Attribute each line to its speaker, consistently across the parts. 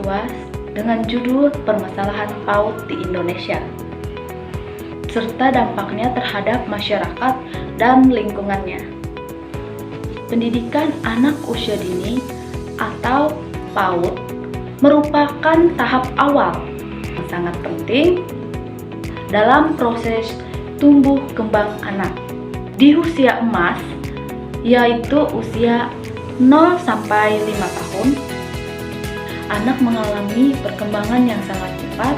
Speaker 1: tua dengan judul Permasalahan PAUD di Indonesia, serta dampaknya terhadap masyarakat dan lingkungannya. Pendidikan anak usia dini atau PAUD merupakan tahap awal yang sangat penting dalam proses tumbuh kembang anak. Di usia emas, yaitu usia 0 sampai 5 tahun, anak mengalami perkembangan yang sangat cepat,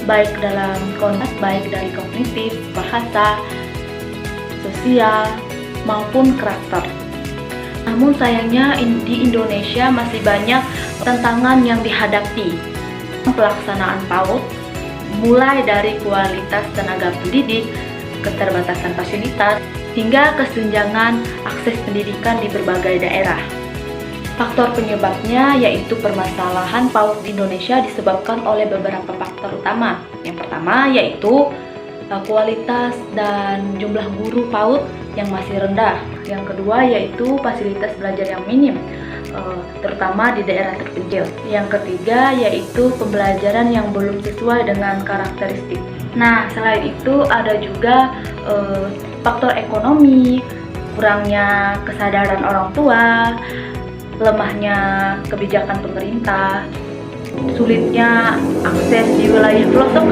Speaker 1: baik dalam konteks baik dari kognitif, bahasa, sosial, maupun karakter. Namun sayangnya di Indonesia masih banyak tantangan yang dihadapi pelaksanaan PAUD, mulai dari kualitas tenaga pendidik, keterbatasan fasilitas, hingga kesenjangan akses pendidikan di berbagai daerah. Faktor penyebabnya yaitu permasalahan PAUD di Indonesia disebabkan oleh beberapa faktor utama. Yang pertama yaitu kualitas dan jumlah guru PAUD yang masih rendah. Yang kedua yaitu fasilitas belajar yang minim, terutama di daerah terpencil. Yang ketiga yaitu pembelajaran yang belum sesuai dengan karakteristik. Nah, selain itu ada juga faktor ekonomi, kurangnya kesadaran orang tua, lemahnya kebijakan pemerintah, sulitnya akses di wilayah pelosok,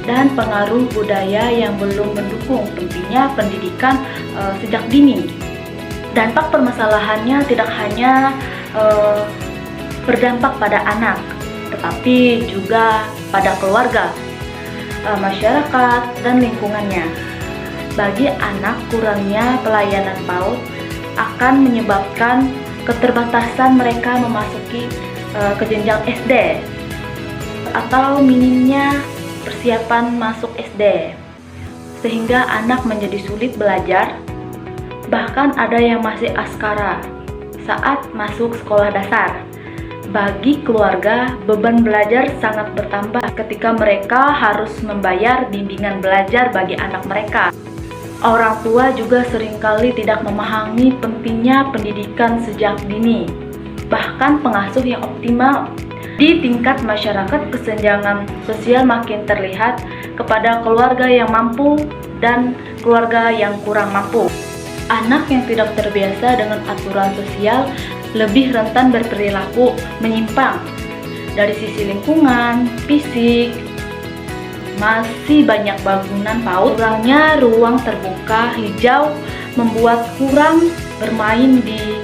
Speaker 1: dan pengaruh budaya yang belum mendukung pentingnya pendidikan sejak dini. Dampak permasalahannya tidak hanya berdampak pada anak, tetapi juga pada keluarga, masyarakat, dan lingkungannya. Bagi anak, kurangnya pelayanan PAUD akan menyebabkan keterbatasan mereka memasuki ke jenjang SD atau minimnya persiapan masuk SD, sehingga anak menjadi sulit belajar. Bahkan ada yang masih askara saat masuk sekolah dasar. Bagi keluarga, beban belajar sangat bertambah ketika mereka harus membayar bimbingan belajar bagi anak mereka. Orang tua juga seringkali tidak memahami pentingnya pendidikan sejak dini. Bahkan pengasuh yang optimal di tingkat masyarakat, kesenjangan sosial makin terlihat kepada keluarga yang mampu dan keluarga yang kurang mampu. Anak yang tidak terbiasa dengan aturan sosial lebih rentan berperilaku menyimpang dari sisi lingkungan, fisik. Masih banyak bangunan PAUD, kurangnya ruang terbuka hijau membuat kurang bermain di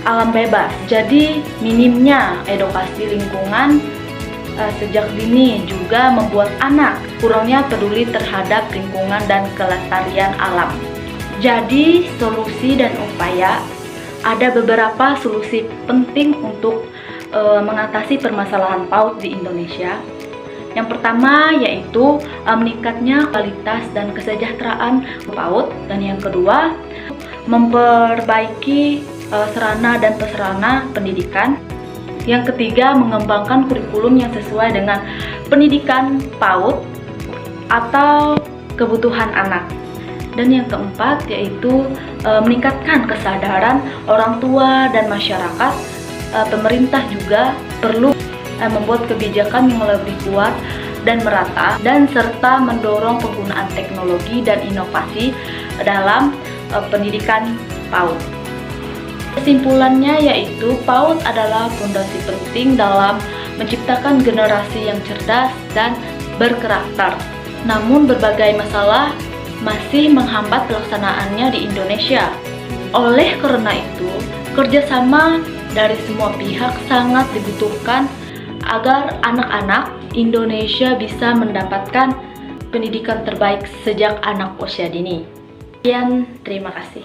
Speaker 1: alam bebas. Jadi minimnya edukasi lingkungan sejak dini juga membuat anak kurangnya peduli terhadap lingkungan dan kelestarian alam. Jadi solusi dan upaya, ada beberapa solusi penting untuk mengatasi permasalahan PAUD di Indonesia. Yang pertama yaitu meningkatnya kualitas dan kesejahteraan PAUD, dan yang kedua memperbaiki sarana dan prasarana pendidikan. Yang ketiga mengembangkan kurikulum yang sesuai dengan pendidikan PAUD atau kebutuhan anak. Dan yang keempat yaitu meningkatkan kesadaran orang tua dan masyarakat. Pemerintah juga perlu membuat kebijakan yang lebih kuat dan merata, dan serta mendorong penggunaan teknologi dan inovasi dalam pendidikan PAUD. Kesimpulannya yaitu PAUD adalah fondasi penting dalam menciptakan generasi yang cerdas dan berkarakter. Namun berbagai masalah masih menghambat pelaksanaannya di Indonesia. Oleh karena itu, kerjasama dari semua pihak sangat dibutuhkan agar anak-anak Indonesia bisa mendapatkan pendidikan terbaik sejak anak usia dini. Sekian, terima kasih.